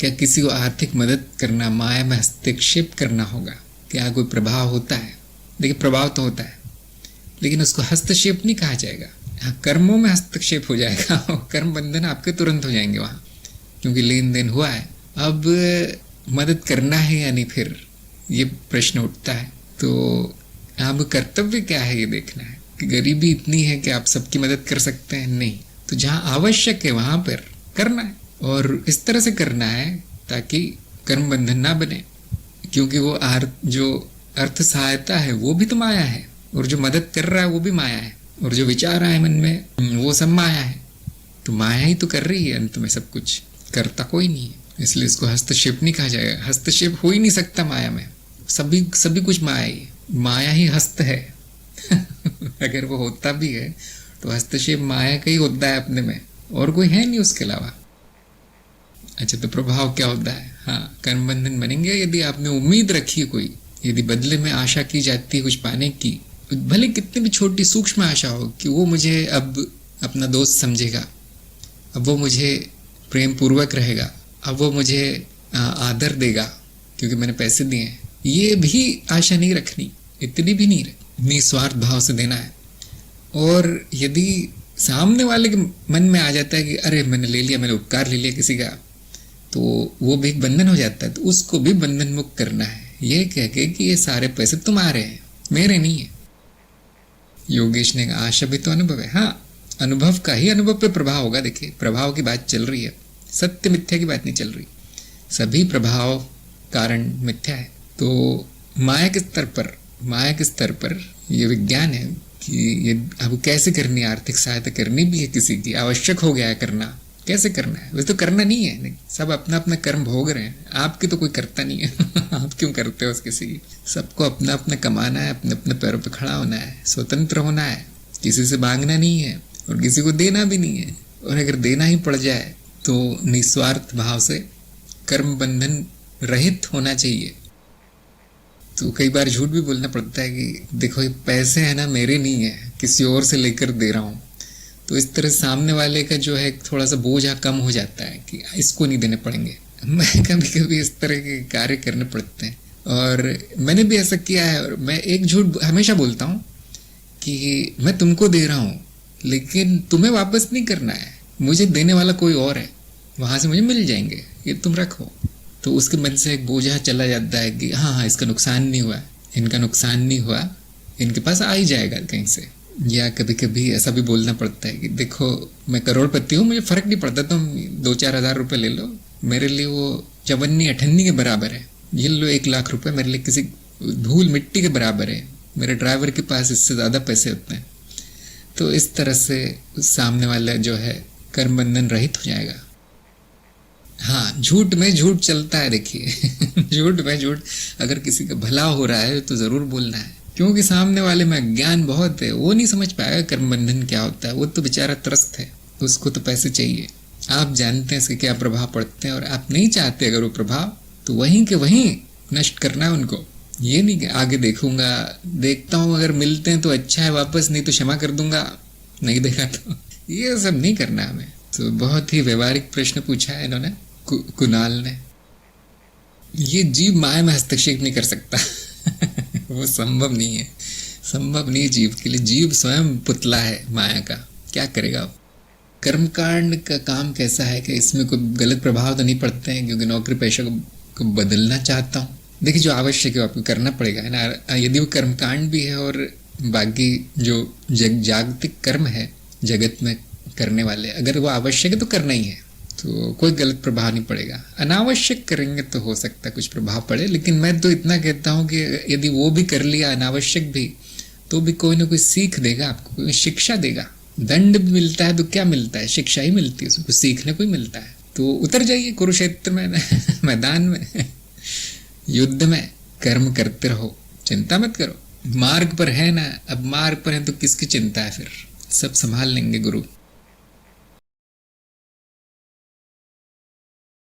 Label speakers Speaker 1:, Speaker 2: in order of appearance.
Speaker 1: क्या किसी को आर्थिक मदद करना माया में हस्तक्षेप करना होगा? क्या कोई प्रभाव होता है? देखिए, प्रभाव तो होता है, लेकिन उसको हस्तक्षेप नहीं कहा जाएगा। हाँ, कर्मों में हस्तक्षेप हो जाएगा और कर्म बंधन आपके तुरंत हो जाएंगे वहाँ, क्योंकि लेन देन हुआ है। अब मदद करना है या नहीं, फिर ये प्रश्न उठता है। तो अब कर्तव्य क्या है ये देखना है कि गरीबी इतनी है कि आप सबकी मदद कर सकते हैं? नहीं। तो जहाँ आवश्यक है वहाँ पर करना है, और इस तरह से करना है ताकि कर्म बंधन ना बने, क्योंकि वो जो अर्थ सहायता है वो भी तो माया है, और जो मदद कर रहा है वो भी माया है, और जो विचार आए मन में वो सब माया है। तो माया ही तो कर रही है, अंत में सब कुछ करता कोई नहीं है। इसलिए इसको हस्तक्षेप नहीं कहा जाएगा। हस्तक्षेप हो ही नहीं सकता माया में, सभी कुछ माया ही, माया ही हस्त है। अगर वो होता भी है तो हस्तक्षेप माया का ही होता है अपने में, और कोई है नहीं उसके अलावा। अच्छा, तो प्रभाव क्या होता है? हाँ, कर्म बंधन बनेंगे यदि आपने उम्मीद रखी कोई, यदि बदले में आशा की जाती है कुछ पाने की, भले कितनी भी छोटी सूक्ष्म आशा हो कि वो मुझे अब अपना दोस्त समझेगा, अब वो मुझे प्रेम पूर्वक रहेगा, अब वो मुझे आदर देगा क्योंकि मैंने पैसे दिए हैं, ये भी आशा नहीं रखनी, इतनी भी नहीं रखनी, निस्वार्थ भाव से देना है। और यदि सामने वाले के मन में आ जाता है कि अरे मैंने ले लिया, मैंने उपकार ले लिया किसी का, तो वो भी एक बंधन हो जाता है। तो उसको भी बंधन मुक्त करना है, ये कह के कि ये सारे पैसे तुम्हारे हैं, मेरे नहीं है। योगेश ने कहा आशा भी तो अनुभव है। हाँ, अनुभव का ही अनुभव पे प्रभाव होगा। देखिए, प्रभाव की बात चल रही है, सत्य मिथ्या की बात नहीं चल रही। सभी प्रभाव कारण मिथ्या है। तो माया के स्तर पर ये विज्ञान है कि ये अब कैसे करनी है, आर्थिक सहायता करनी भी है, किसी की आवश्यक हो गया है करना, कैसे करना है? वैसे तो करना नहीं है, नहीं। सब अपना अपना कर्म भोग रहे हैं, आपकी तो कोई करता नहीं है। आप क्यों करते हो किसी की? सबको अपना अपना कमाना है, अपने अपने पैरों पे खड़ा होना है, स्वतंत्र होना है, किसी से मांगना नहीं है और किसी को देना भी नहीं है। और अगर देना ही पड़ जाए तो निस्वार्थ भाव से कर्म बंधन रहित होना चाहिए। तो कई बार झूठ भी बोलना पड़ता है कि देखो ये पैसे है ना, मेरे नहीं है, किसी और से लेकर दे रहा हूँ। तो इस तरह सामने वाले का जो है थोड़ा सा बोझा कम हो जाता है कि इसको नहीं देने पड़ेंगे। मैं कभी कभी इस तरह के कार्य करने पड़ते हैं, और मैंने भी ऐसा किया है। और मैं एक झूठ हमेशा बोलता हूँ कि मैं तुमको दे रहा हूँ, लेकिन तुम्हें वापस नहीं करना है, मुझे देने वाला कोई और है, वहाँ से मुझे मिल जाएंगे, ये तुम रखो। तो उसके मन से एक बोझा चला जाता है कि हाँ, इसका नुकसान नहीं हुआ, इनका नुकसान नहीं हुआ, इनके पास आ ही जाएगा कहीं से। या कभी कभी ऐसा भी बोलना पड़ता है कि देखो मैं करोड़पति हूँ, मुझे फर्क नहीं पड़ता, तुम 2-4 हज़ार रुपये ले लो, मेरे लिए वो चवन्नी अठन्नी के बराबर है। ये लो 1 लाख रुपए मेरे लिए किसी धूल मिट्टी के बराबर है, मेरे ड्राइवर के पास इससे ज़्यादा पैसे होते हैं। तो इस तरह से सामने वाला जो है कर्म बंधन रहित हो जाएगा। हाँ, झूठ में झूठ चलता है। देखिए, झूठ में झूठ, अगर किसी का भला हो रहा है तो ज़रूर बोलना है, क्योंकि सामने वाले में ज्ञान बहुत है, वो नहीं समझ पाएगा कर्म बंधन क्या होता है। वो तो बेचारा त्रस्त है, उसको तो पैसे चाहिए। आप जानते हैं इसके क्या प्रभाव पड़ते हैं, और आप नहीं चाहते अगर वो प्रभाव, तो वहीं के वहीं नष्ट करना है उनको। ये नहीं कि आगे देखूंगा, देखता हूँ, अगर मिलते हैं तो अच्छा है, वापस नहीं तो क्षमा कर दूंगा, नहीं देखा तो। ये सब नहीं करना हमें। तो बहुत ही व्यवहारिक प्रश्न पूछा है इन्होंने, कुणाल ने। ये जीव माया में हस्तक्षेप नहीं कर सकता। वो संभव नहीं है, संभव नहीं जीव के लिए। जीव स्वयं पुतला है माया का, क्या करेगा वो? कर्मकांड का काम कैसा है कि इसमें कोई गलत प्रभाव तो नहीं पड़ते हैं, क्योंकि नौकरी पेशा को बदलना चाहता हूँ। देखिए, जो आवश्यक है आपको करना पड़ेगा, है ना। यदि वो कर्मकांड भी है और बाकी जो जागतिक कर्म है जगत में करने वाले, अगर वो आवश्यक है तो करना ही है, तो कोई गलत प्रभाव नहीं पड़ेगा। अनावश्यक करेंगे तो हो सकता है कुछ प्रभाव पड़े, लेकिन मैं तो इतना कहता हूँ कि यदि वो भी कर लिया अनावश्यक भी, तो भी कोई ना कोई सीख देगा आपको, कोई शिक्षा देगा। दंड भी मिलता है तो क्या मिलता है? शिक्षा ही मिलती है, उसको सीखने को ही मिलता है। तो उतर जाइए कुरुक्षेत्र में, मैदान में, युद्ध में, कर्म करते रहो, चिंता मत करो। मार्ग पर है ना, अब मार्ग पर है तो किसकी चिंता है फिर? सब संभाल लेंगे गुरु।